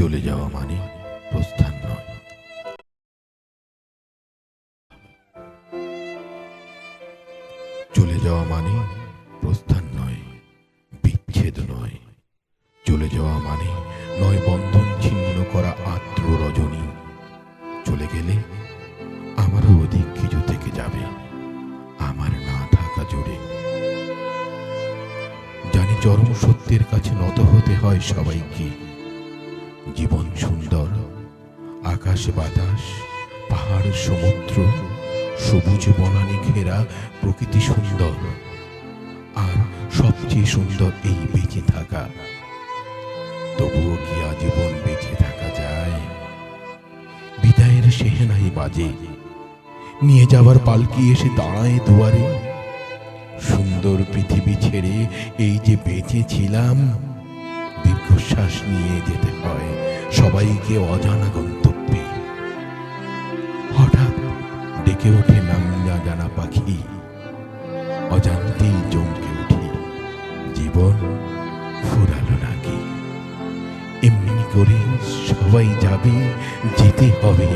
চলে যাওয়া মানে প্রস্থান নয়। চলে যাওয়া মানে প্রস্থান নয়, বিচ্ছেদ নয়। চলে যাওয়া মানে নয় বন্ধন ছিন্ন করা আর্দ্র রজনী। চলে গেলে আমারও অধিক কিছু থেকে যাবে আমার না থাকা জুড়ে। জানি চরম সত্যের কাছে নত হতে হয় সবাইকে। জীবন সুন্দর, আকাশ বাতাস, পাহাড় সমুদ্র, সবুজ বনানি ঘেরা প্রকৃতি সুন্দর। আর সবচেয়ে সুন্দর এই বেঁচে থাকা। তবুও কি আজীবন বেঁচে থাকা যায়? বিদায়ের সেহেনাই বাজে, নিয়ে যাবার পালকি এসে দাঁড়ায় দুয়ারে। সুন্দর পৃথিবী ছেড়ে এই যে বেঁচে ছিলাম, দীর্ঘশ্বাস নিয়ে যেতে হয় সবাইকে অজানা গন্তব্যে। হঠাৎ ডেকে ওঠে নাম না জানা পাখি, অজান্তেই চমকে উঠি, জীবন ফুরালো নাকি। এমনি করে সবাই যাবে, যেতে হবে।